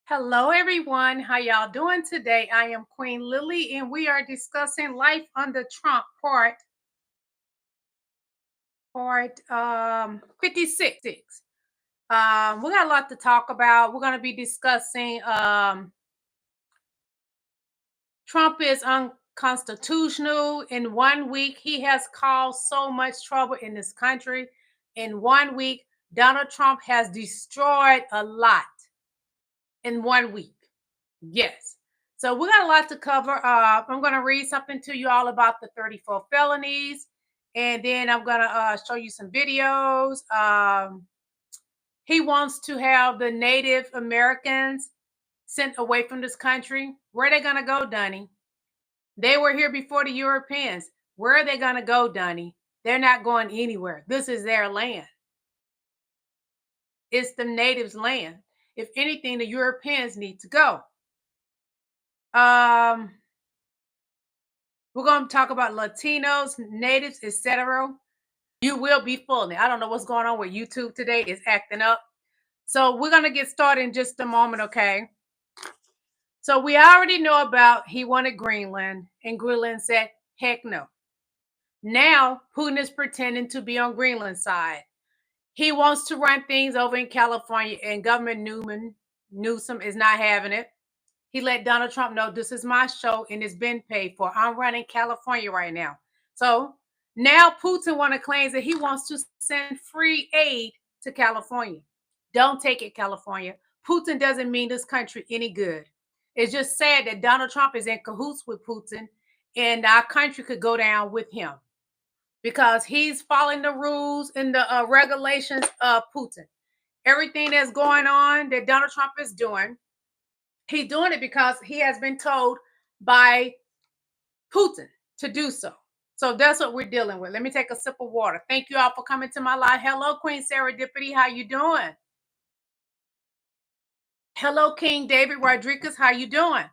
Hello, everyone. How y'all doing today? I am Queen Lillie, and we are discussing life under Trump, part 56. We got a lot to talk about. We're going to be discussing Trump is unconstitutional. In 1 week, he has caused so much trouble in this country. In 1 week, Donald Trump has destroyed a lot in 1 week. Yes. So we got a lot to cover. I'm going to read something to you all about the 34 felonies, and then I'm going to show you some videos. He wants to have the Native Americans sent away from this country. Where are they going to go, Dunny? They were here before the Europeans. Where are they going to go, Dunny? They're not going anywhere. This is their land. It's the natives' land. If anything, the Europeans need to go. We're going to talk about Latinos, natives, etc. You will be fully. I don't know what's going on with YouTube today. It's acting up. So we're going to get started in just a moment, okay? So we already know about he wanted Greenland, and Greenland said, heck no. Now Putin is pretending to be on Greenland's side. He wants to run things over in California, and Governor Newsom is not having it. He let Donald Trump know this is my show and it's been paid for. I'm running California right now. So now Putin claims that he wants to send free aid to California. Don't take it, California. Putin doesn't mean this country any good. It's just sad that Donald Trump is in cahoots with Putin and our country could go down with him because he's following the rules and the regulations of Putin. Everything that's going on that Donald Trump is doing, he's doing it because he has been told by Putin to do so. So that's what we're dealing with. Let me take a sip of water. Thank you all for coming to my live. Hello, Queen Serendipity. How you doing? Hello, King David Rodriguez. How you doing?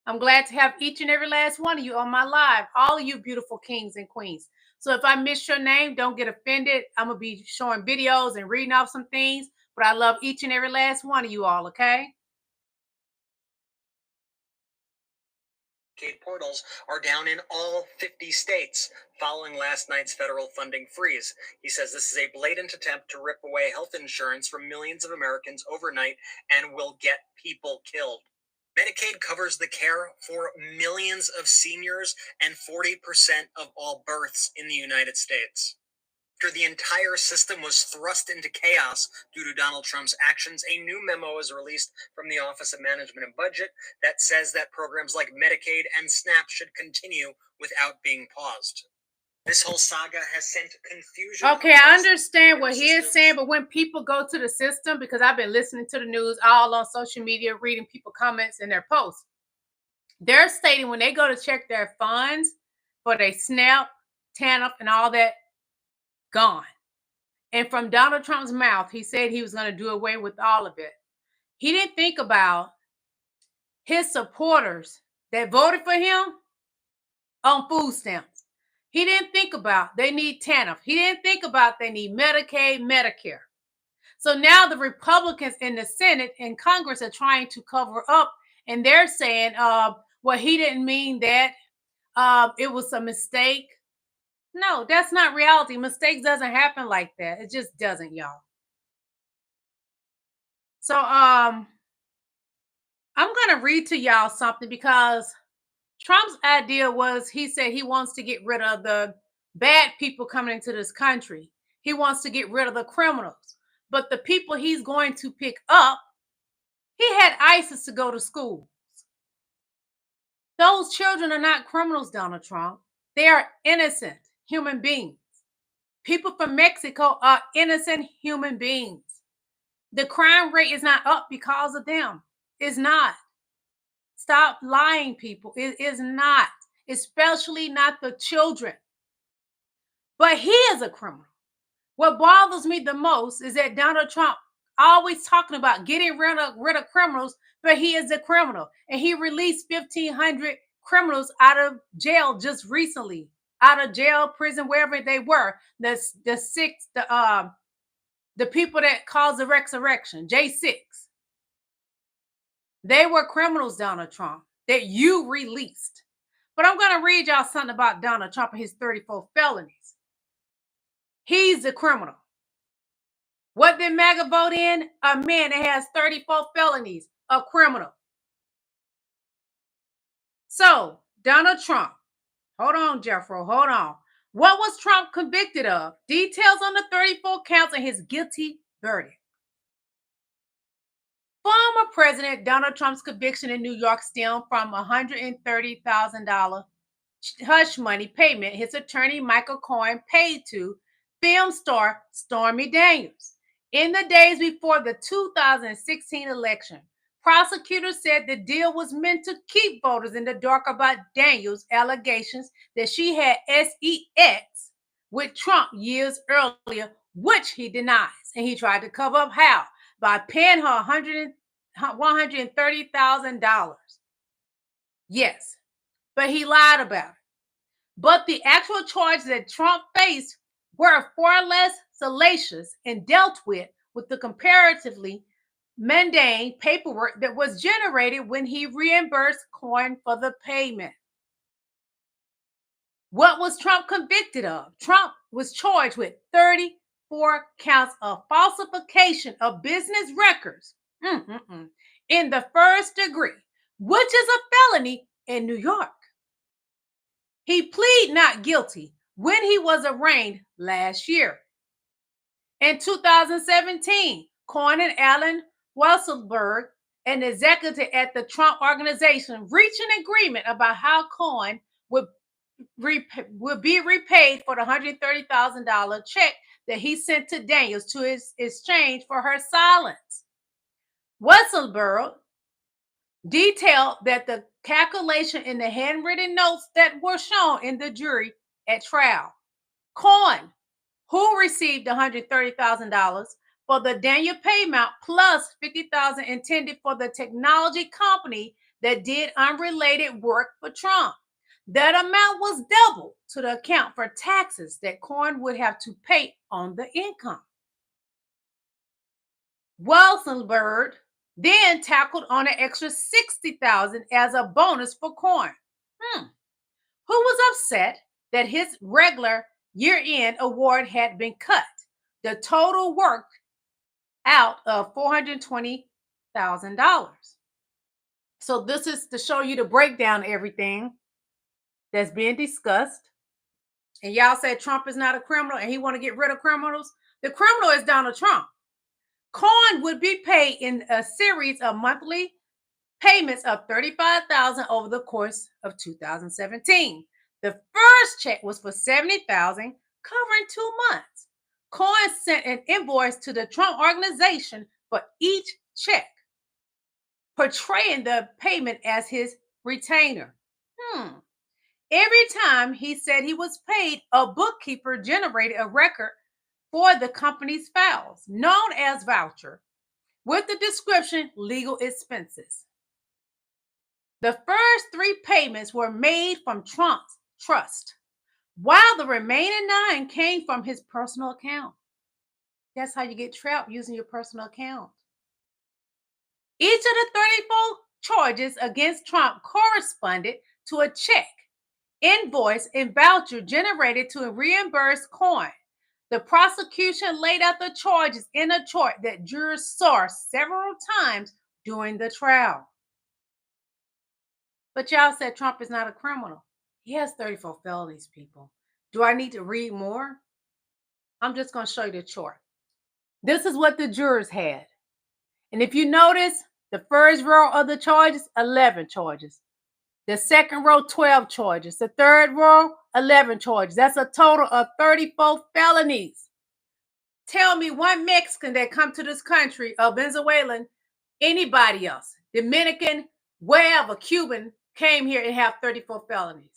I'm glad to have each and every last one of you on my live. All of you beautiful kings and queens. So if I miss your name, don't get offended. I'm going to be showing videos and reading off some things. But I love each and every last one of you all, okay? Portals are down in all 50 states following last night's federal funding freeze. He says this is a blatant attempt to rip away health insurance from millions of Americans overnight and will get people killed. Medicaid covers the care for millions of seniors and 40% of all births in the United States. After the entire system was thrust into chaos due to Donald Trump's actions, a new memo was released from the Office of Management and Budget that says that programs like Medicaid and SNAP should continue without being paused. This whole saga has sent confusion. Okay, I understand what he is saying, but when people go to the system, because I've been listening to the news all on social media, reading people comments and their posts, they're stating when they go to check their funds for their SNAP, TANF, and all that, gone. And from Donald Trump's mouth, he said he was going to do away with all of it. He didn't think about his supporters that voted for him on food stamps. He didn't think about they need TANF. He didn't think about they need Medicaid, Medicare. So now the Republicans in the Senate and Congress are trying to cover up, and they're saying, well, he didn't mean that. It was a mistake. No, that's not reality. Mistakes doesn't happen like that. It just doesn't, y'all. So I'm gonna read to y'all something because Trump's idea was he said he wants to get rid of the bad people coming into this country. He wants to get rid of the criminals. But the people he's going to pick up, he had ISIS to go to school. Those children are not criminals, Donald Trump. They are innocent human beings. People from Mexico are innocent human beings. The crime rate is not up because of them. It's not. Stop lying, people. It is not, especially not the children. But he is a criminal. What bothers me the most is that Donald Trump always talking about getting rid of criminals, but he is a criminal. And he released 1,500 criminals out of jail just recently, out of jail, prison, wherever they were. The people that caused the resurrection, J6. They were criminals, Donald Trump, that you released. But I'm going to read y'all something about Donald Trump and his 34 felonies. He's a criminal. What did MAGA vote in? A man that has 34 felonies, a criminal. So, Donald Trump, hold on, Jeffro, hold on. What was Trump convicted of? Details on the 34 counts and his guilty verdict. Former President Donald Trump's conviction in New York stemmed from $130,000 hush money payment his attorney Michael Cohen paid to film star Stormy Daniels. In the days before the 2016 election, prosecutors said the deal was meant to keep voters in the dark about Daniels' allegations that she had sex with Trump years earlier, which he denies. And he tried to cover up how? By paying her $130,000. Yes, but he lied about it. But the actual charges that Trump faced were far less salacious and dealt with the comparatively mundane paperwork that was generated when he reimbursed Cohen for the payment. What was Trump convicted of? Trump was charged with 34 counts of falsification of business records in the first degree, which is a felony in New York. He pleaded not guilty when he was arraigned last year. In 2017, Cohen and Alan Weisselberg, an executive at the Trump Organization, reached an agreement about how Cohen would be repaid for the $130,000 check that he sent to Daniels to his exchange for her silence. Weisselberg detailed that the calculation in the handwritten notes that were shown in the jury at trial. Cohen, who received $130,000 for the Daniel payment plus $50,000 intended for the technology company that did unrelated work for Trump. That amount was doubled to the account for taxes that Cohen would have to pay on the income. Weisselberg then tackled on an extra $60,000 as a bonus for Cohen, who was upset that his regular year-end award had been cut. The total worked out of $420,000. So this is to show you the breakdown of everything that's being discussed. And y'all said Trump is not a criminal and he want to get rid of criminals. The criminal is Donald Trump. Cohen would be paid in a series of monthly payments of $35,000 over the course of 2017. The first check was for $70,000, covering 2 months. Cohen sent an invoice to the Trump Organization for each check, portraying the payment as his retainer. Every time he said he was paid, a bookkeeper generated a record for the company's files, known as voucher, with the description legal expenses. The first 3 payments were made from Trump's trust, while the remaining 9 came from his personal account. That's how you get trapped, using your personal account. Each of the 34 charges against Trump corresponded to a check, invoice, and voucher generated to reimburse Cohen. The prosecution laid out the charges in a chart that jurors saw several times during the trial. But y'all said Trump is not a criminal. He has 34 felonies, people. Do I need to read more? I'm just going to show you the chart. This is what the jurors had. And if you notice, the first row of the charges, 11 charges. The second row, 12 charges. The third row, 11 charges. That's a total of 34 felonies. Tell me one Mexican that come to this country, a Venezuelan, anybody else, Dominican, wherever, Cuban, came here and have 34 felonies.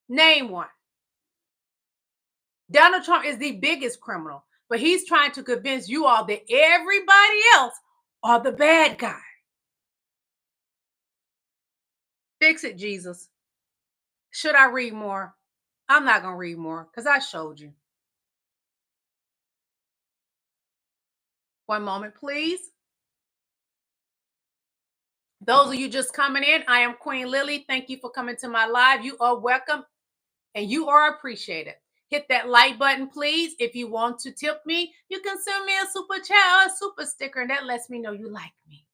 Name one. Donald Trump is the biggest criminal, but he's trying to convince you all that everybody else are the bad guy. Fix it, Jesus. Should I read more? I'm not going to read more because I showed you. One moment, please. Those of you just coming in, I am Queen Lillie. Thank you for coming to my live. You are welcome and you are appreciated. Hit that like button, please. If you want to tip me, you can send me a super chat or a super sticker, and that lets me know you like me.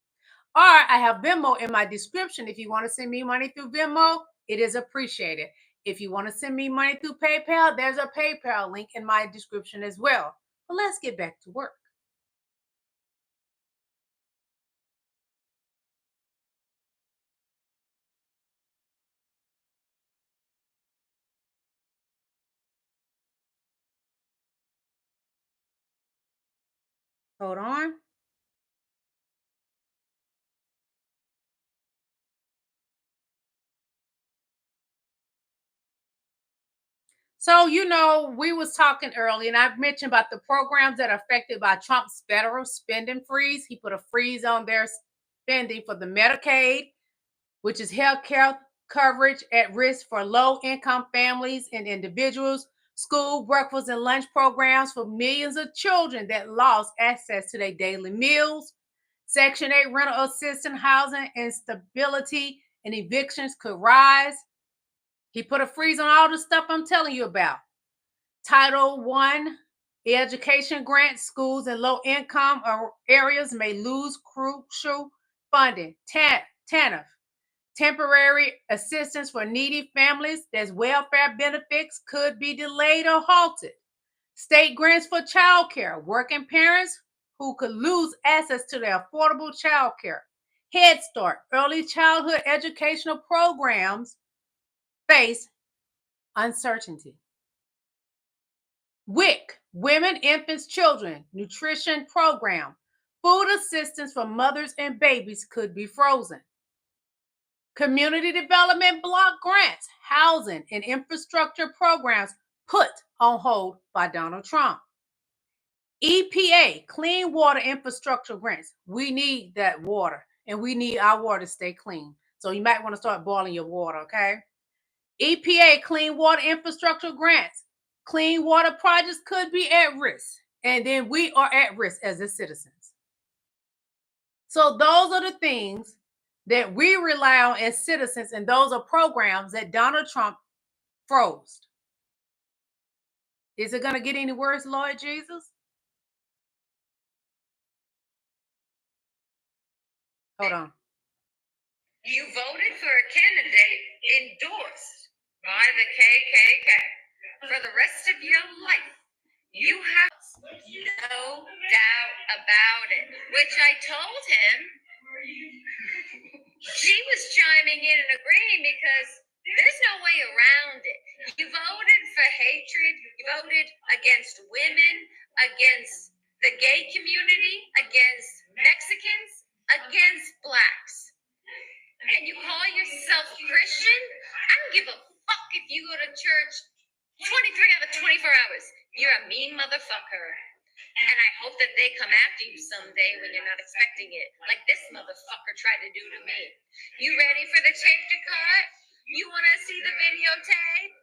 Or I have Venmo in my description. If you want to send me money through Venmo, it is appreciated. If you want to send me money through PayPal, there's a PayPal link in my description as well. But let's get back to work. Hold on. So, we was talking earlier, and I've mentioned about the programs that are affected by Trump's federal spending freeze. He put a freeze on their spending for the Medicaid, which is health care coverage at risk for low-income families and individuals, school breakfast and lunch programs for millions of children that lost access to their daily meals, Section 8 rental assistance housing instability and evictions could rise. He put a freeze on all the stuff I'm telling you about. Title I education grants, schools in low income areas may lose crucial funding. TANF, temporary assistance for needy families. There's welfare benefits could be delayed or halted. State grants for child care, working parents who could lose access to their affordable child care. Head Start, early childhood educational programs face uncertainty. WIC, Women, Infants, Children Nutrition Program. Food assistance for mothers and babies could be frozen. Community development block grants, housing, and infrastructure programs put on hold by Donald Trump. EPA, clean water infrastructure grants. We need that water, and we need our water to stay clean. So you might want to start boiling your water, okay? EPA, clean water infrastructure grants. Clean water projects could be at risk, and then we are at risk as the citizens. So those are the things that we rely on as citizens, and those are programs that Donald Trump froze. Is it going to get any worse, Lord Jesus? Hold on. You voted for a candidate endorsed by the KKK. For the rest of your life, you have no doubt about it, which I told him. She was chiming in and agreeing because there's no way around it. You voted for hatred. You voted against women, against the gay community, against Mexicans, against blacks. And you call yourself Christian? I don't give a fuck if you go to church 23 out of 24 hours. You're a mean motherfucker. And I hope that they come after you someday when you're not expecting it, like this motherfucker tried to do to me. You ready for the tape to cut? You want to see the videotape?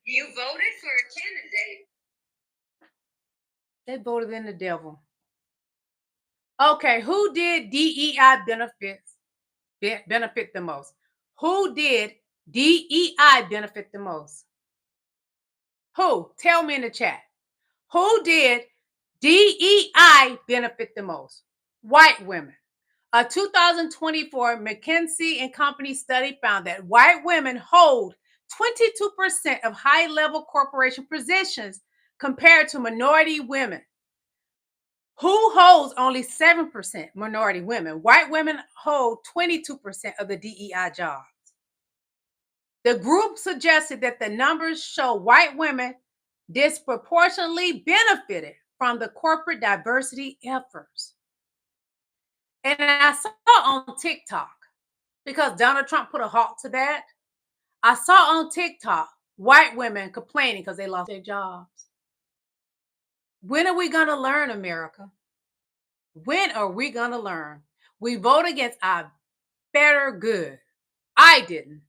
You voted for a candidate. They voted in the devil. Okay, who did DEI benefit the most? Who did DEI benefit the most? Who? Tell me in the chat. Who did DEI benefit the most? White women. A 2024 McKinsey and Company study found that white women hold 22% of high-level corporation positions compared to minority women. Who holds only 7% minority women? White women hold 22% of the DEI jobs. The group suggested that the numbers show white women disproportionately benefited from the corporate diversity efforts. And I saw on TikTok, because Donald Trump put a halt to that, I saw on TikTok white women complaining because they lost their jobs. When are we going to learn, America? When are we going to learn? We vote against our better good. I didn't.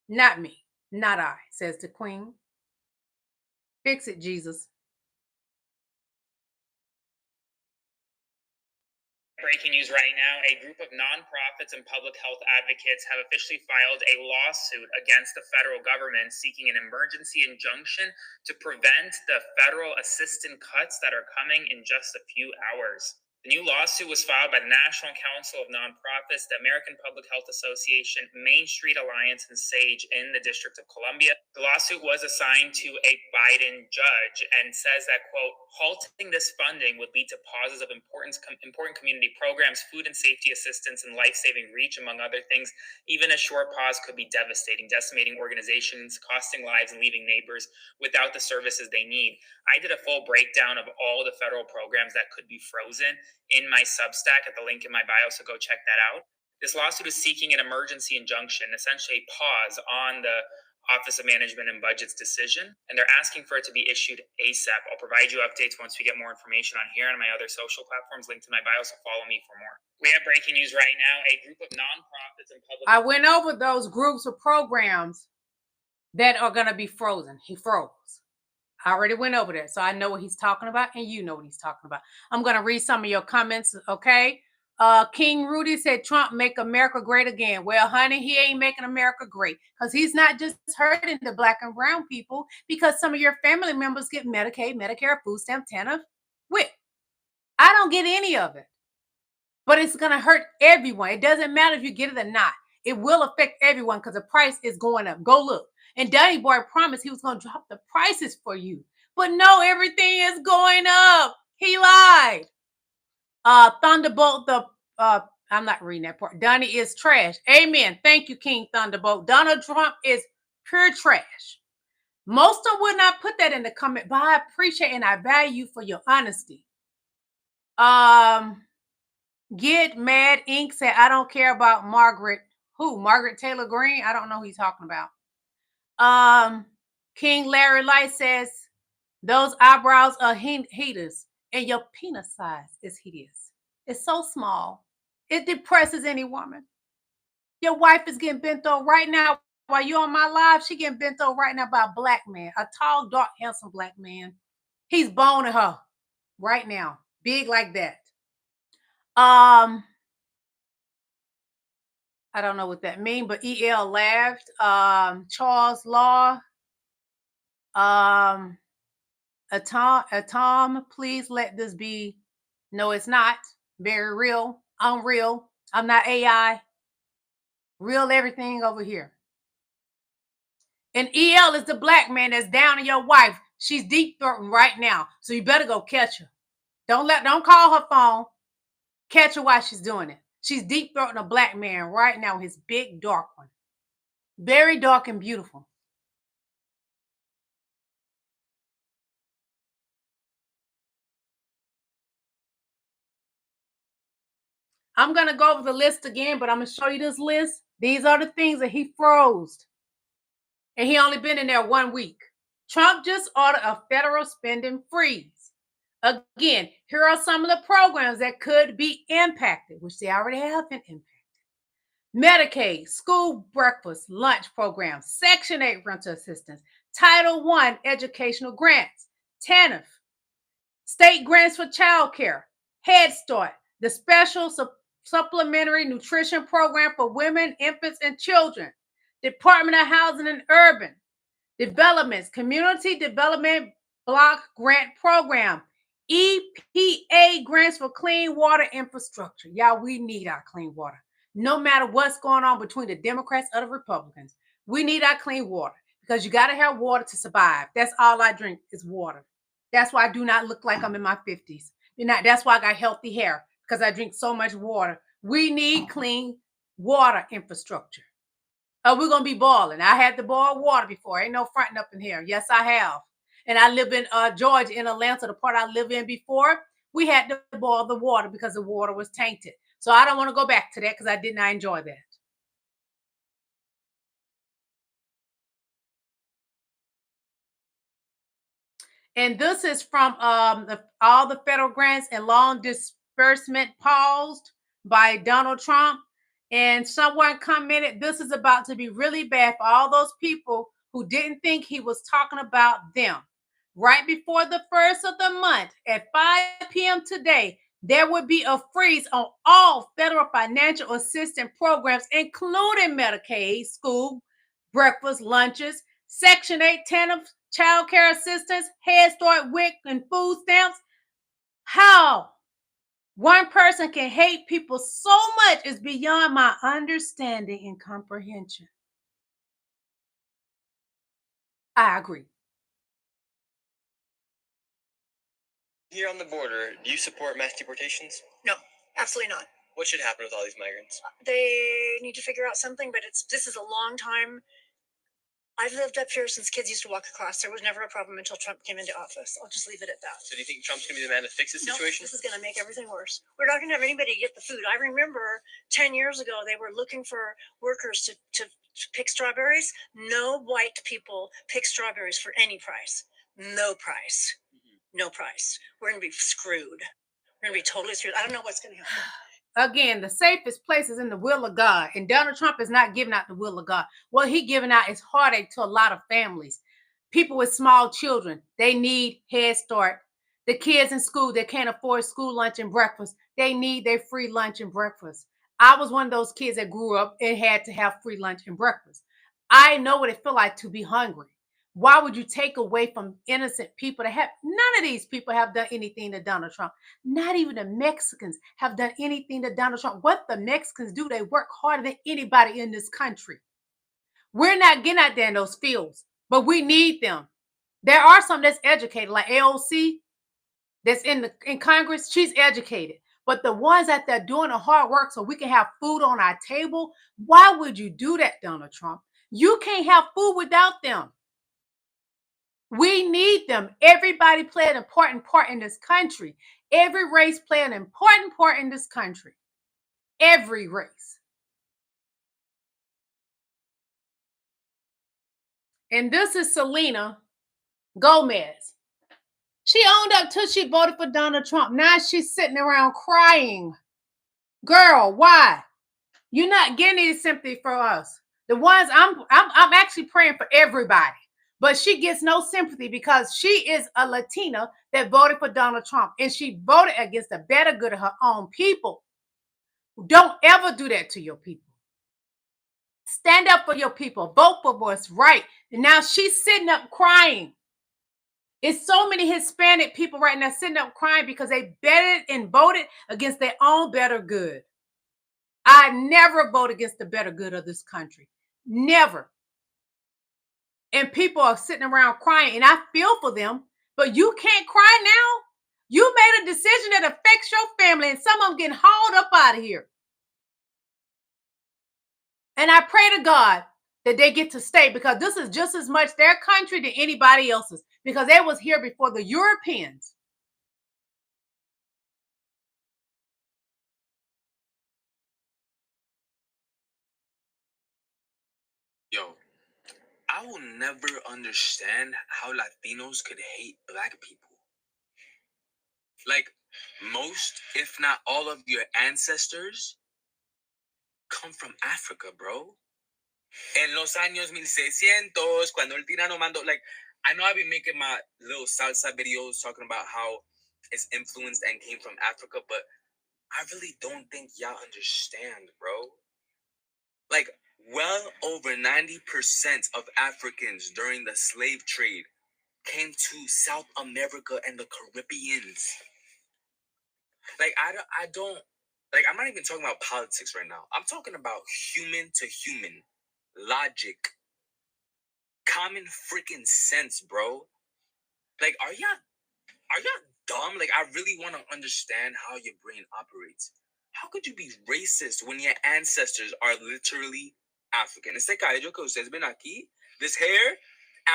Not me. Not I, says the Queen. Fix it, Jesus. Breaking news right now, a group of nonprofits and public health advocates have officially filed a lawsuit against the federal government seeking an emergency injunction to prevent the federal assistance cuts that are coming in just a few hours. The new lawsuit was filed by the National Council of Nonprofits, the American Public Health Association, Main Street Alliance, and SAGE in the District of Columbia. The lawsuit was assigned to a Biden judge and says that, quote, halting this funding would lead to pauses of important community programs, food and safety assistance, and life-saving reach, among other things. Even a short pause could be devastating, decimating organizations, costing lives, and leaving neighbors without the services they need. I did a full breakdown of all the federal programs that could be frozen in my Substack at the link in my bio, so go check that out. This lawsuit is seeking an emergency injunction, essentially a pause on the Office of Management and Budget's decision, and they're asking for it to be issued ASAP. I'll provide you updates once we get more information on here and my other social platforms linked in my bio, so follow me for more. We have breaking news right now. A group of nonprofits and public... I went over those groups of programs that are going to be frozen. He froze. I already went over that, so I know what he's talking about, and you know what he's talking about. I'm going to read some of your comments, okay? King Rudy said, Trump make America great again. Well, honey, he ain't making America great because he's not just hurting the black and brown people because some of your family members get Medicaid, Medicare, food stamp, TANF, WIC. I don't get any of it, but it's going to hurt everyone. It doesn't matter if you get it or not. It will affect everyone because the price is going up. Go look. And Danny Boy promised he was going to drop the prices for you. But no, everything is going up. He lied. Thunderbolt, I'm not reading that part. Donnie is trash. Amen. Thank you, King Thunderbolt. Donald Trump is pure trash. Most of them would not put that in the comment, but I appreciate and I value for your honesty. Get Mad Inc. said, I don't care about Margaret. Who? Margaret Taylor Greene? I don't know who he's talking about. King Larry Light says, those eyebrows are hideous and your penis size is hideous. It's so small. It depresses any woman. Your wife is getting bent over right now while you're on my live. She getting bent over right now by a black man, a tall, dark, handsome black man. He's boning her right now, big like that. I don't know what that means, but EL laughed. Charles Law. Atom, please let this be. No, it's not. Very real. Unreal. I'm not AI. Real everything over here. And EL is the black man that's down on your wife. She's deep throating right now. So you better go catch her. Don't call her phone. Catch her while she's doing it. She's deep throating a black man right now, his big dark one. Very dark and beautiful. I'm going to go over the list again, but I'm going to show you this list. These are the things that he froze. And he only been in there 1 week. Trump just ordered a federal spending freeze. Again, here are some of the programs that could be impacted, which they already have been impacted. Medicaid, school breakfast, lunch programs, Section 8 rental assistance, Title I educational grants, TANF, state grants for child care, Head Start, the special supplementary nutrition program for women, infants, and children, Department of Housing and Urban Developments, Community Development Block Grant Program, EPA grants for clean water infrastructure. Y'all, we need our clean water. No matter what's going on between the Democrats or the Republicans, we need our clean water because you got to have water to survive. That's all I drink is water. That's why I do not look like I'm in my 50s. That's why I got healthy hair because I drink so much water. We need clean water infrastructure. We're going to be boiling. I had to boil water before. Ain't no fronting up in here. Yes, I have. And I live in Georgia, in Atlanta, the part I live in before. We had to boil the water because the water was tainted. So I don't want to go back to that because I did not enjoy that. And this is from all the federal grants and loan disbursement paused by Donald Trump. And someone commented, this is about to be really bad for all those people who didn't think he was talking about them. Right before the first of the month at 5 p.m. today, there would be a freeze on all federal financial assistance programs, including Medicaid, school, breakfast, lunches, Section 8 TANF, child care assistance, Head Start, WIC, and food stamps. How one person can hate people so much is beyond my understanding and comprehension. I agree. Here on the border, do you support mass deportations? No, absolutely not. What should happen with all these migrants? They need to figure out something, but this is a long time. I've lived up here since kids used to walk across. There was never a problem until Trump came into office. I'll just leave it at that. So do you think Trump's going to be the man to fix this No, situation? this is going to make everything worse. We're not going to have anybody get the food. I remember 10 years ago, they were looking for workers to pick strawberries. No white people pick strawberries for any price. No price. No price. We're going to be screwed. We're going to be totally screwed. I don't know what's going to happen. Again, the safest place is in the will of God. And Donald Trump is not giving out the will of God. What he's giving out is heartache to a lot of families. People with small children, they need Head Start. The kids in school that can't afford school lunch and breakfast, they need their free lunch and breakfast. I was one of those kids that grew up and had to have free lunch and breakfast. I know what it feels like to be hungry. Why would you take away from innocent people that have, none of these people have done anything to Donald Trump. Not even the Mexicans have done anything to Donald Trump. What the Mexicans do, they work harder than anybody in this country. We're not getting out there in those fields, but we need them. There are some that's educated, like AOC, that's in Congress. She's educated. But the ones that they're doing the hard work so we can have food on our table, why would you do that, Donald Trump? You can't have food without them. We need them. Everybody play an important part in this country. Every race play an important part in this country. Every race. And this is Selena Gomez. She owned up till she voted for Donald Trump. Now she's sitting around crying. Girl, why? You're not getting any sympathy for us. The ones I'm actually praying for everybody. But she gets no sympathy because she is a Latina that voted for Donald Trump. And she voted against the better good of her own people. Don't ever do that to your people. Stand up for your people. Vote for what's right. And now she's sitting up crying. It's so many Hispanic people right now sitting up crying because they betted and voted against their own better good. I never vote against the better good of this country. Never. And people are sitting around crying, and I feel for them, but you can't cry now. You made a decision that affects your family, and some of them getting hauled up out of here. And I pray to God that they get to stay, because this is just as much their country than anybody else's, because they was here before the Europeans. Yo, I will never understand how Latinos could hate Black people. Like, most, if not all of your ancestors come from Africa, bro. En los años 1600, cuando el tirano mandó, like, I know I've been making my little salsa videos talking about how it's influenced and came from Africa, but I really don't think y'all understand, bro. Like, well over 90% of Africans during the slave trade came to South America and the Caribbeans. Like, I don't, like, I'm not even talking about politics right now. I'm talking about human to human logic, common freaking sense, bro. Like, are y'all dumb? Like, I really want to understand how your brain operates. How could you be racist when your ancestors are literally African? Este cabello que ustedes ven aquí, this hair,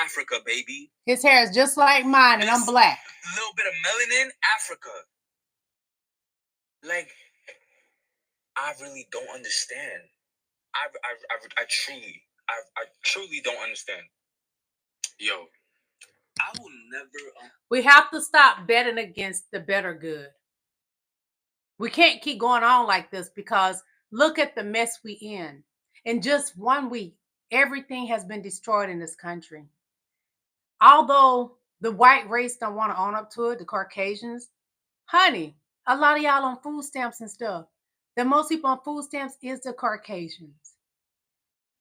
Africa, baby. His hair is just like mine, and I'm black. A little bit of melanin, Africa. Like, I really don't understand. I truly don't understand. Yo, I will never. We have to stop betting against the better good. We can't keep going on like this, because look at the mess we in. In just 1 week, everything has been destroyed in this country. Although the white race don't want to own up to it, the Caucasians, honey, A lot of y'all on food stamps and stuff. The most people on food stamps is the Caucasians.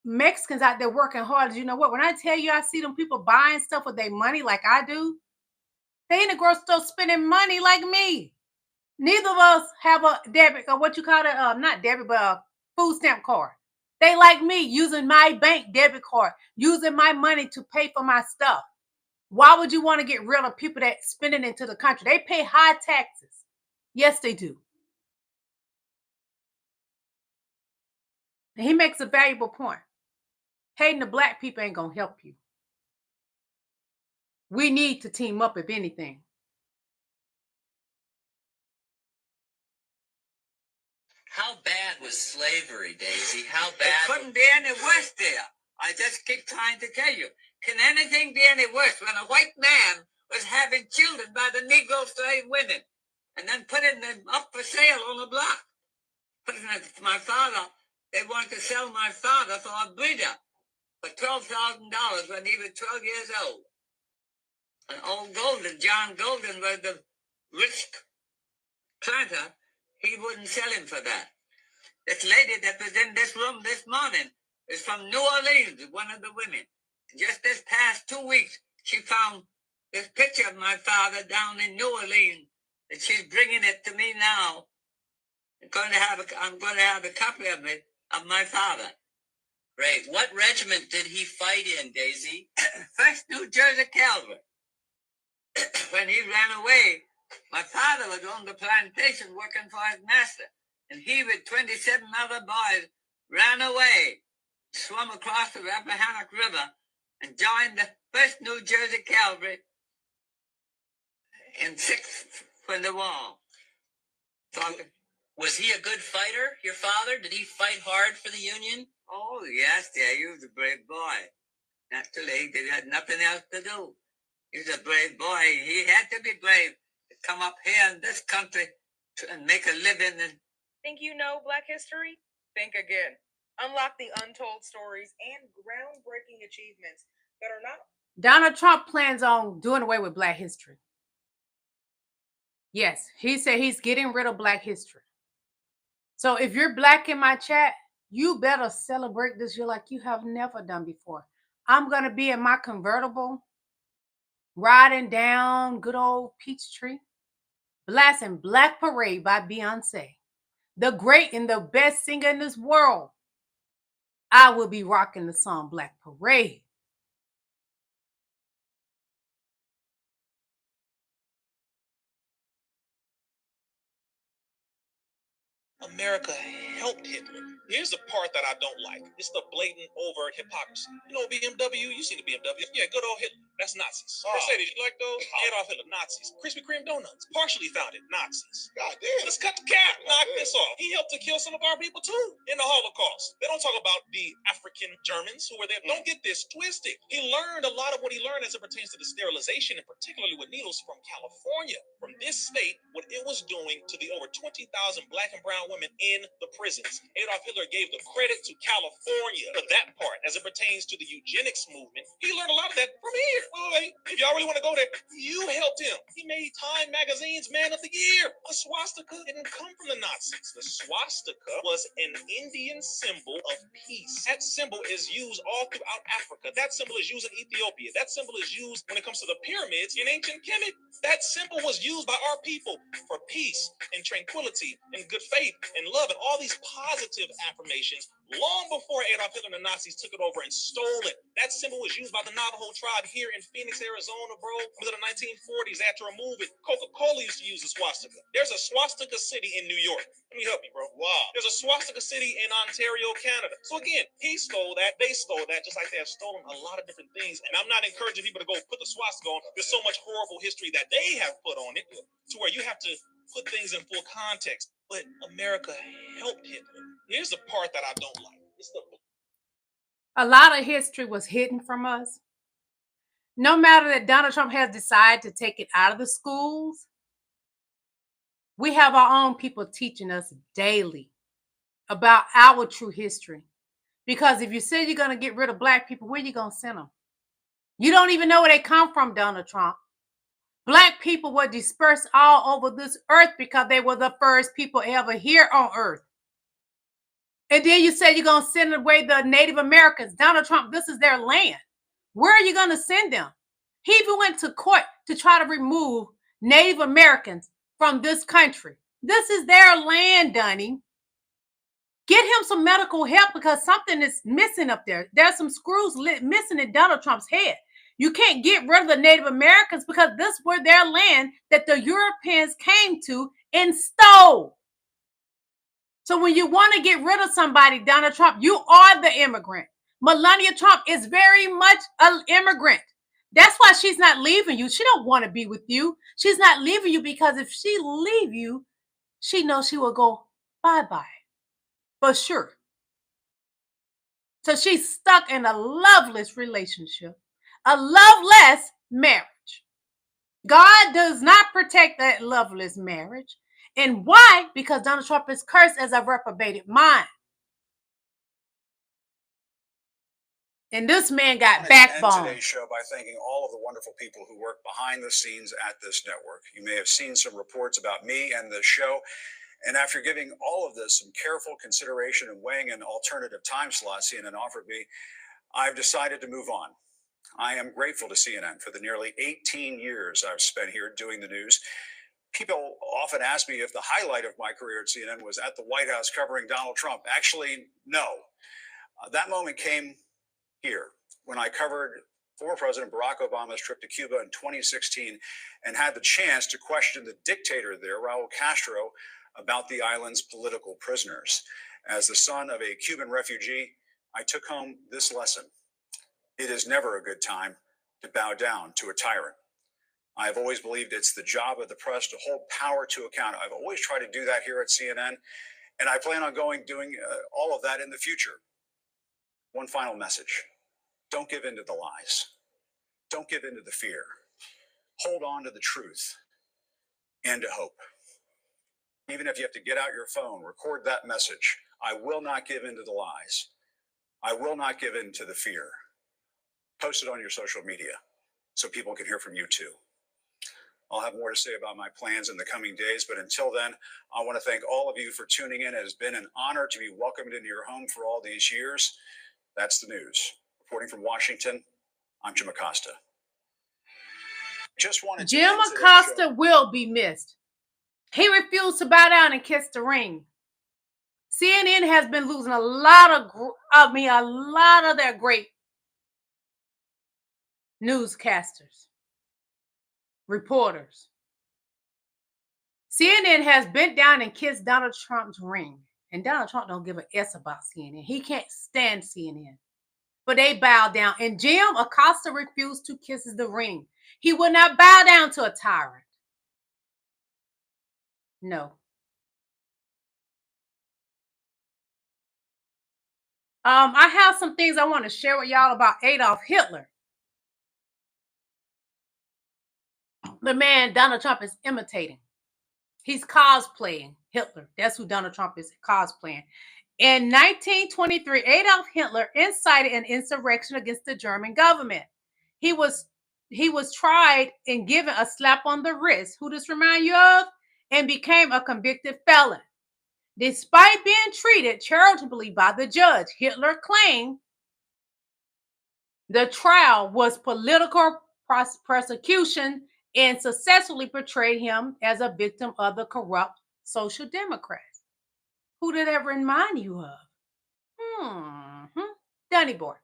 Mexicans out there working hard. You know what? When I tell you I see them people buying stuff with their money like I do, they in the grocery store spending money like me. Neither of us have a debit or what you call it, not debit, but a food stamp card. They like me using my bank debit card, using my money to pay for my stuff. Why would you want to get rid of people that spending into the country? They pay high taxes. Yes, they do. And he makes a valuable point. Hating the black people ain't gonna help you. We need to team up if anything. How bad was slavery, Daisy? How bad? It couldn't be any worse there. I just keep trying to tell you. Can anything be any worse when a white man was having children by the Negro slave women and then putting them up for sale on the block? Putting it to my father, they wanted to sell my father for a breeder for $12,000 when he was 12 years old. And old Golden, John Golden, was the rich planter. He wouldn't sell him for that. This lady that was in this room this morning is from New Orleans, one of the women. Just this past 2 weeks, she found this picture of my father down in New Orleans, and she's bringing it to me now. I'm going to have a copy of it, of my father. Great. What regiment did he fight in, Daisy? First New Jersey Cavalry. When he ran away, my father was on the plantation working for his master, and he with 27 other boys ran away, swam across the Rappahannock River, and joined the First New Jersey Cavalry in 6th from the war. So, was he a good fighter, your father? Did he fight hard for the Union? oh, yes, yeah, he was a brave boy. Naturally, he had nothing else to do. He was a brave boy. He had to be brave to come up here in this country and make a living. And think you know Black history? Think again. Unlock the untold stories and groundbreaking achievements that are not. Donald Trump plans on doing away with Black history. Yes, he said he's getting rid of Black history. So if you're Black in my chat, you better celebrate this year like you have never done before. I'm going to be in my convertible, riding down good old Peachtree, blasting Black Parade by Beyonce, the great and the best singer in this world. I will be rocking the song Black Parade. America helped Hitler. Here's the part that I don't like. It's the blatant, overt hypocrisy. You know BMW? You seen the BMW. Yeah, good old Hitler. That's Nazis. Mercedes, you like those? Adolf Hitler, Nazis. Krispy Kreme donuts, partially founded, Nazis. God damn. Let's cut the cap. Knock this off. He helped to kill some of our people, too, in the Holocaust. They don't talk about the African Germans who were there. Don't get this twisted. He learned a lot of what he learned as it pertains to the sterilization, and particularly with needles from California, from this state, what it was doing to the over 20,000 Black and brown women in the prisons. Adolf Hitler gave the credit to California for that part as it pertains to the eugenics movement. He learned a lot of that from here. Wait. If y'all really want to go there, you helped him. He made Time Magazine's Man of the Year. A swastika didn't come from the Nazis. The swastika was an Indian symbol of peace. That symbol is used all throughout Africa. That symbol is used in Ethiopia. That symbol is used when it comes to the pyramids in ancient Kemet. That symbol was used by our people for peace and tranquility and good faith and love and all these positive affirmations long before Adolf Hitler and the Nazis took it over and stole it. That symbol was used by the Navajo tribe here in Phoenix, Arizona, bro. In the 1940s, they had to remove it. Coca-Cola used to use a swastika. There's a swastika city in New York. Let me help you, bro. Wow. There's a swastika city in Ontario, Canada. So again, he stole that. They stole that, just like they have stolen a lot of different things. And I'm not encouraging people to go put the swastika on. There's so much horrible history that they have put on it to where you have to put things in full context. But America helped Hitler. Here's the part that I don't like. A lot of history was hidden from us. No matter that Donald Trump has decided to take it out of the schools, we have our own people teaching us daily about our true history. Because if you say you're going to get rid of Black people, where are you going to send them? You don't even know where they come from, Donald Trump. Black people were dispersed all over this earth because they were the first people ever here on earth. And then you say you're going to send away the Native Americans. Donald Trump, this is their land. Where are you going to send them? He even went to court to try to remove Native Americans from this country. This is their land, Donnie. Get him some medical help because something is missing up there. There's some screws missing in Donald Trump's head. You can't get rid of the Native Americans because this were their land that the Europeans came to and stole. So when you want to get rid of somebody, Donald Trump, you are the immigrant. Melania Trump is very much an immigrant. That's why she's not leaving you. She don't want to be with you. She's not leaving you because if she leave you, she knows she will go bye-bye. For sure. So she's stuck in a loveless relationship, a loveless marriage. God does not protect that loveless marriage. And why? Because Donald Trump is cursed as a reprobated mind. And this man got backbone. Today's show by thanking all of the wonderful people who work behind the scenes at this network. You may have seen some reports about me and the show. And after giving all of this some careful consideration and weighing an alternative time slot CNN offered me, I've decided to move on. I am grateful to CNN for the nearly 18 years I've spent here doing the news. People often ask me if the highlight of my career at CNN was at the White House covering Donald Trump. Actually, no. That moment came here when I covered former President Barack Obama's trip to Cuba in 2016 and had the chance to question the dictator there, Raul Castro, about the island's political prisoners. As the son of a Cuban refugee, I took home this lesson. It is never a good time to bow down to a tyrant. I've always believed it's the job of the press to hold power to account. I've always tried to do that here at CNN, and I plan on doing all of that in the future. One final message. Don't give in to the lies. Don't give in to the fear. Hold on to the truth and to hope. Even if you have to get out your phone, record that message. I will not give in to the lies. I will not give in to the fear. Post it on your social media so people can hear from you too. I'll have more to say about my plans in the coming days, but until then, I want to thank all of you for tuning in. It has been an honor to be welcomed into your home for all these years. That's the news. Reporting from Washington, I'm Jim Acosta. Jim Acosta will be missed. He refused to bow down and kiss the ring. CNN has been losing a lot of their great newscasters, reporters. CNN has bent down and kissed Donald Trump's ring. And Donald Trump don't give a S about CNN. He can't stand CNN. But they bowed down. And Jim Acosta refused to kiss the ring. He would not bow down to a tyrant. No. I have some things I want to share with y'all about Adolf Hitler. The man Donald Trump is imitating. He's cosplaying Hitler. That's who Donald Trump is cosplaying. In 1923, Adolf Hitler incited an insurrection against the German government. He was tried and given a slap on the wrist. Who does this remind you of? And became a convicted felon. Despite being treated charitably by the judge, Hitler claimed the trial was political persecution and successfully portrayed him as a victim of the corrupt social democrats. Who did that remind you of? Danny boy.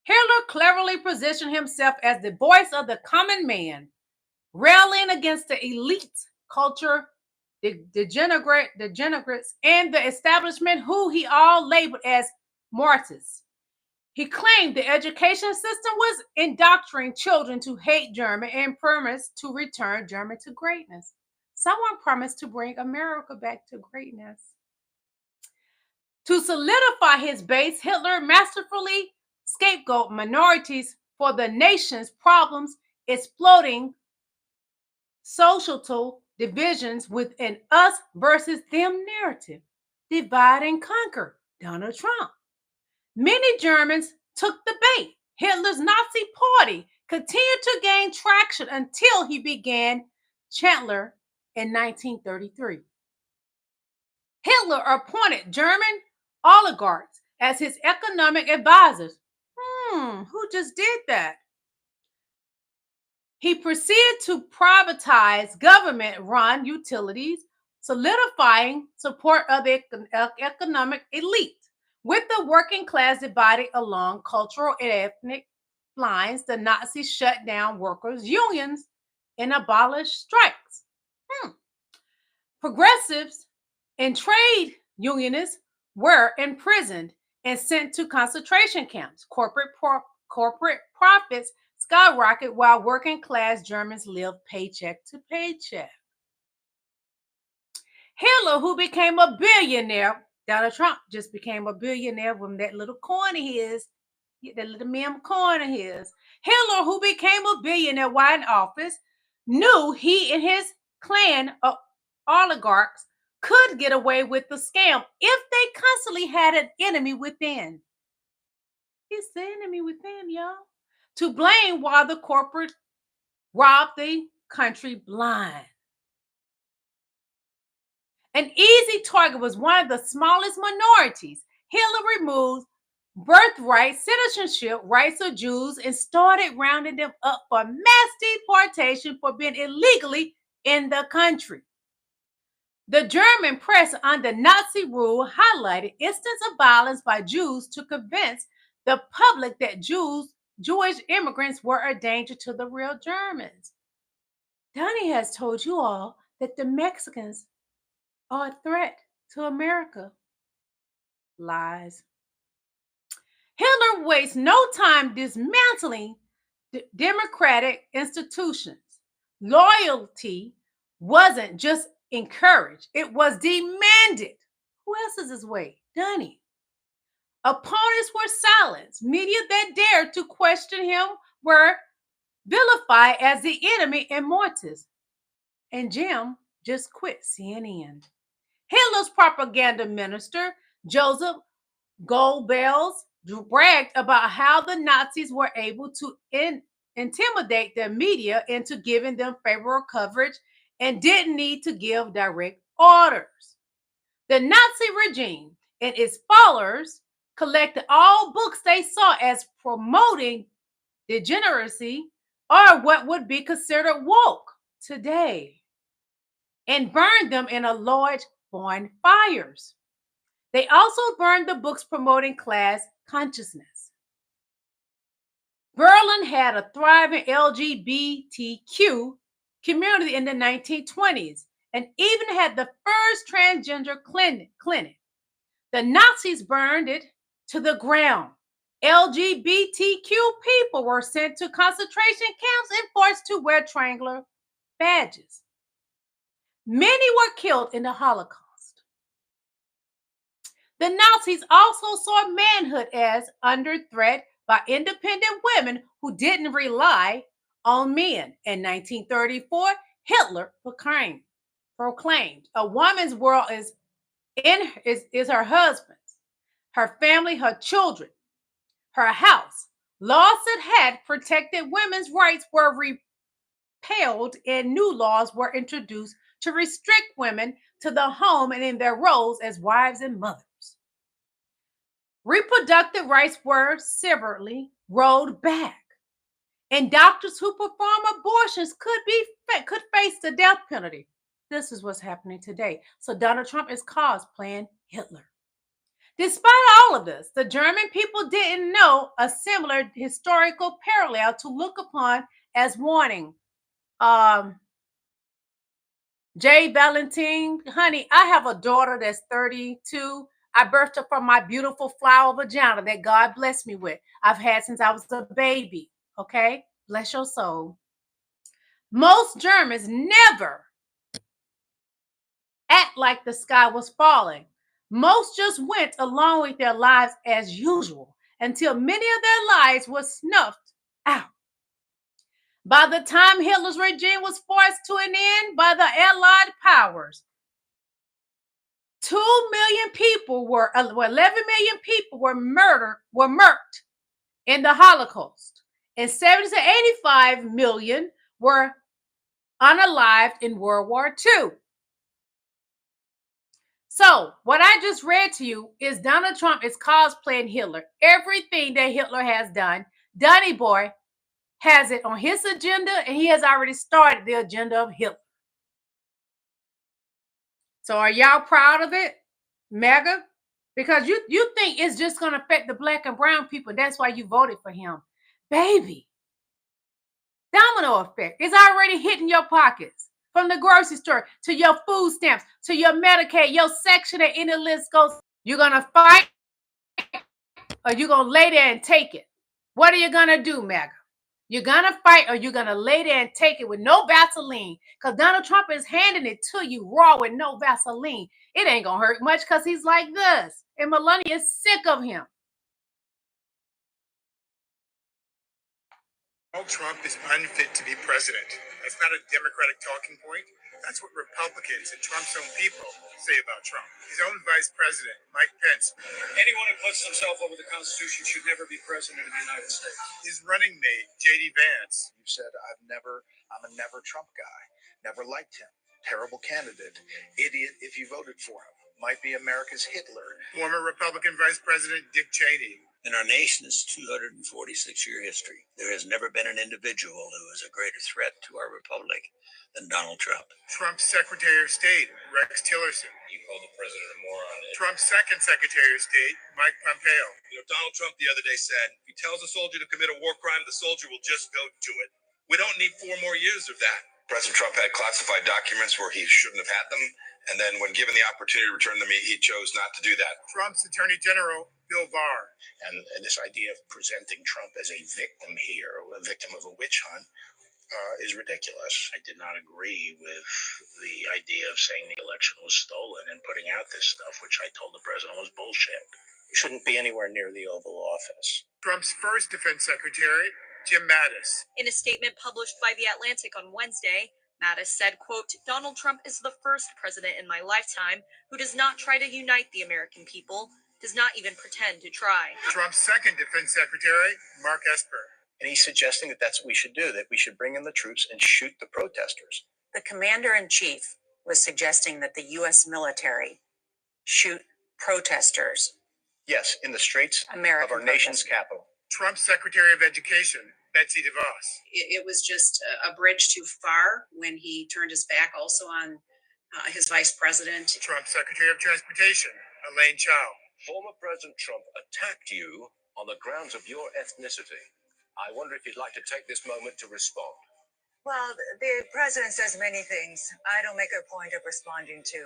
Hitler cleverly positioned himself as the voice of the common man, railing against the elite culture, the degenerates, and the establishment who he all labeled as martyrs. He claimed the education system was indoctrinating children to hate Germany and promised to return Germany to greatness. Someone promised to bring America back to greatness. To solidify his base, Hitler masterfully scapegoated minorities for the nation's problems, exploiting societal divisions with an us versus them narrative. Divide and conquer. Donald Trump. Many Germans took the bait. Hitler's Nazi party continued to gain traction until he began Chandler in 1933. Hitler appointed German oligarchs as his economic advisors. Who just did that? He proceeded to privatize government-run utilities, solidifying support of the economic elite. With the working class divided along cultural and ethnic lines, the Nazis shut down workers' unions and abolished strikes. Progressives and trade unionists were imprisoned and sent to concentration camps. Corporate profits skyrocketed while working class Germans lived paycheck to paycheck. Hitler, who became a billionaire, Donald Trump just became a billionaire from that little coin of his, that little meme coin of his. Hitler, who became a billionaire while in office, knew he and his clan of oligarchs could get away with the scam if they constantly had an enemy within. It's the enemy within, y'all. To blame while the corporate robbed the country blind. An easy target was one of the smallest minorities. Hitler removed birthright citizenship rights of Jews and started rounding them up for mass deportation for being illegally in the country. The German press under Nazi rule highlighted instances of violence by Jews to convince the public that Jewish immigrants were a danger to the real Germans. Donnie has told you all that the Mexicans are a threat to America. Lies. Hitler wastes no time dismantling democratic institutions. Loyalty wasn't just encouraged, it was demanded. Who else is this way? Donnie. Opponents were silenced. Media that dared to question him were vilified as the enemy and Mortis. And Jim just quit CNN. Hitler's propaganda minister, Joseph Goebbels, bragged about how the Nazis were able to intimidate the media into giving them favorable coverage and didn't need to give direct orders. The Nazi regime and its followers collected all books they saw as promoting degeneracy or what would be considered woke today and burned them in a large bonfires. They also burned the books promoting class consciousness. Berlin had a thriving LGBTQ community in the 1920s and even had the first transgender clinic. The Nazis burned it to the ground. LGBTQ people were sent to concentration camps and forced to wear triangular badges. Many were killed in the Holocaust. The Nazis also saw manhood as under threat by independent women who didn't rely on men. In 1934, Hitler proclaimed a woman's world is her husband's, her family, her children, her house. Laws that had protected women's rights were repealed and new laws were introduced to restrict women to the home and in their roles as wives and mothers. Reproductive rights were severely rolled back, and doctors who perform abortions could face the death penalty. This is what's happening today. So Donald Trump is cosplaying Hitler. Despite all of this, the German people didn't know a similar historical parallel to look upon as warning. Jay Valentine, honey, I have a daughter that's 32. I birthed her from my beautiful flower vagina that God blessed me with. I've had since I was a baby. Okay? Bless your soul. Most Germans never act like the sky was falling. Most just went along with their lives as usual until many of their lives were snuffed out. By the time Hitler's regime was forced to an end by the Allied powers, 2 million people 11 million people were murked in the Holocaust. and 70 to 85 million were unalived in World War II. So what I just read to you is Donald Trump is cosplaying Hitler. Everything that Hitler has done, Donny Boy has it on his agenda, and he has already started the agenda of Hitler. So are y'all proud of it, MAGA? Because you think it's just going to affect the black and brown people. That's why you voted for him. Baby, domino effect. It's already hitting your pockets. From the grocery store to your food stamps, to your Medicaid, your Section 8, and the list goes. You're going to fight or you're going to lay there and take it. What are you going to do, MAGA? You're going to fight or you're going to lay there and take it with no Vaseline, because Donald Trump is handing it to you raw with no Vaseline. It ain't going to hurt much because he's like this. And Melania is sick of him. Donald Trump is unfit to be president. That's not a Democratic talking point. That's what Republicans and Trump's own people say about Trump. His own vice president, Mike Pence. Anyone who puts himself over the Constitution should never be president of the United States. His running mate, jd-vance. You said, I'm a never Trump guy. Never liked him. Terrible candidate. Idiot if you voted for him. Might be America's Hitler. Former Republican Vice President Dick Cheney. In our nation's 246-year history, there has never been an individual who is a greater threat to our republic than Donald Trump. Trump's Secretary of State, Rex Tillerson. You called the president a moron. Trump's second Secretary of State, Mike Pompeo. You know, Donald Trump the other day said, if he tells a soldier to commit a war crime, the soldier will just go do it. We don't need 4 more years of that. President Trump had classified documents where he shouldn't have had them, and then when given the opportunity to return them, he chose not to do that. Trump's Attorney General, Bill Barr. And this idea of presenting Trump as a victim here, a victim of a witch hunt, is ridiculous. I did not agree with the idea of saying the election was stolen and putting out this stuff, which I told the president was bullshit. You shouldn't be anywhere near the Oval Office. Trump's first defense secretary, Jim Mattis. In a statement published by The Atlantic on Wednesday, Mattis said, quote, Donald Trump is the first president in my lifetime who does not try to unite the American people, does not even pretend to try. Trump's second defense secretary, Mark Esper. And he's suggesting that that's what we should do, that we should bring in the troops and shoot the protesters. The commander-in-chief was suggesting that the U.S. military shoot protesters. Yes, in the streets American of our nation's capital. Trump's Secretary of Education, Betsy DeVos. It was just a bridge too far when he turned his back also on his vice president. Trump's Secretary of Transportation, Elaine Chao. Former President Trump attacked you on the grounds of your ethnicity. I wonder if you'd like to take this moment to respond. Well, the president says many things. I don't make a point of responding to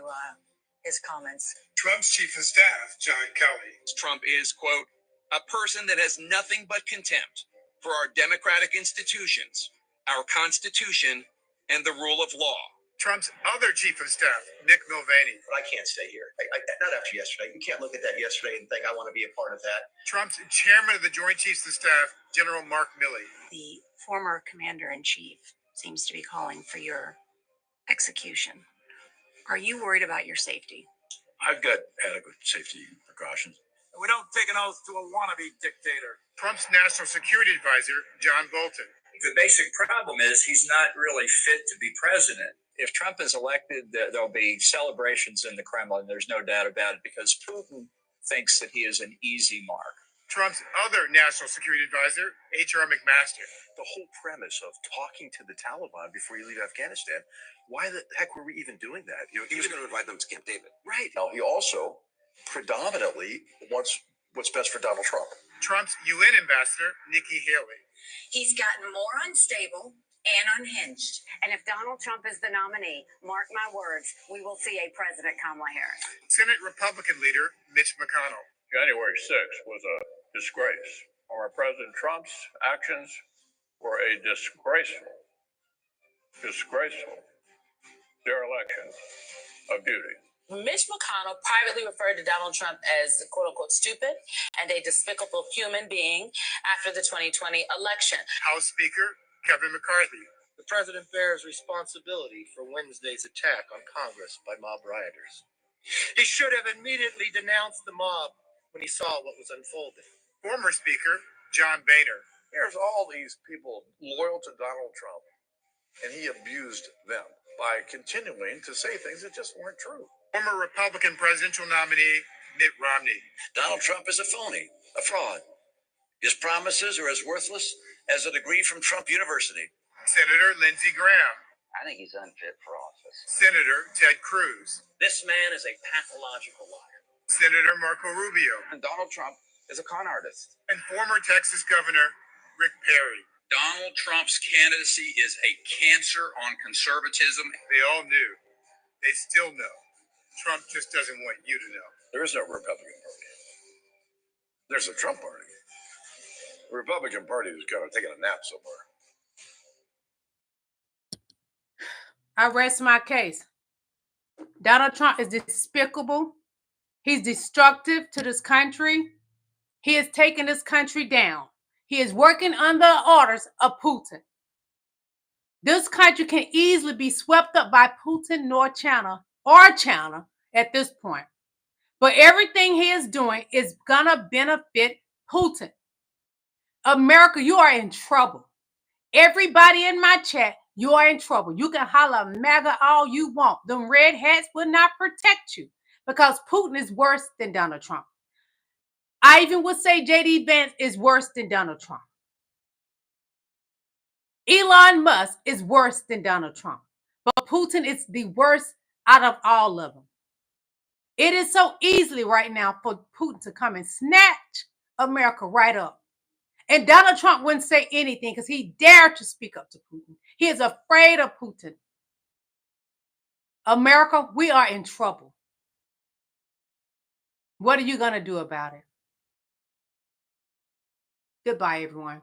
his comments. Trump's Chief of Staff, John Kelly. Trump is, quote, a person that has nothing but contempt for our democratic institutions, our Constitution, and the rule of law. Trump's other Chief of Staff, Nick Mulvaney. But I can't stay here. Not after yesterday. You can't look at that yesterday and think I want to be a part of that. Trump's Chairman of the Joint Chiefs of Staff, General Mark Milley. The former commander-in-chief seems to be calling for your execution. Are you worried about your safety? I've got adequate safety precautions. We don't take an oath to a wannabe dictator. Trump's National Security Advisor, John Bolton. The basic problem is he's not really fit to be president. If Trump is elected, there'll be celebrations in the Kremlin. There's no doubt about it, because Putin thinks that he is an easy mark. Trump's other National Security Advisor, H.R. McMaster. The whole premise of talking to the Taliban before you leave Afghanistan, why the heck were we even doing that? He was going to invite them to Camp David. Right. Now, he also predominantly wants what's best for Donald Trump. Trump's UN Ambassador, Nikki Haley. He's gotten more unstable and unhinged. And if Donald Trump is the nominee, mark my words, we will see a President Kamala Harris. Senate Republican leader, Mitch McConnell. January 6th was a disgrace. Former President Trump's actions were a disgraceful dereliction of duty. Mitch McConnell privately referred to Donald Trump as quote-unquote stupid and a despicable human being after the 2020 election. House Speaker Kevin McCarthy. The president bears responsibility for Wednesday's attack on Congress by mob rioters. He should have immediately denounced the mob when he saw what was unfolding. Former Speaker John Boehner. Here's all these people loyal to Donald Trump, and he abused them by continuing to say things that just weren't true. Former Republican presidential nominee Mitt Romney. Donald Trump is a phony, a fraud. His promises are as worthless as a degree from Trump University. Senator Lindsey Graham. I think he's unfit for office. Senator Ted Cruz. This man is a pathological liar. Senator Marco Rubio. And Donald Trump is a con artist. And former Texas Governor Rick Perry. Donald Trump's candidacy is a cancer on conservatism. They all knew. They still know. Trump just doesn't want you to know. There is no Republican Party. There's a Trump Party. The Republican Party is kind of taking a nap somewhere. I rest my case. Donald Trump is despicable. He's destructive to this country. He is taking this country down. He is working under the orders of Putin. This country can easily be swept up by Putin nor China at this point. But everything he is doing is gonna benefit Putin. America, you are in trouble. Everybody in my chat, you are in trouble. You can holler MAGA all you want. Them red hats will not protect you because Putin is worse than Donald Trump. I even would say jdvance is worse than Donald Trump. Elon Musk is worse than Donald Trump. But Putin is the worst out of all of them. It is so easily right now for Putin to come and snatch America right up. And Donald Trump wouldn't say anything because he dared to speak up to Putin. He is afraid of Putin. America, we are in trouble. What are you going to do about it? Goodbye, everyone.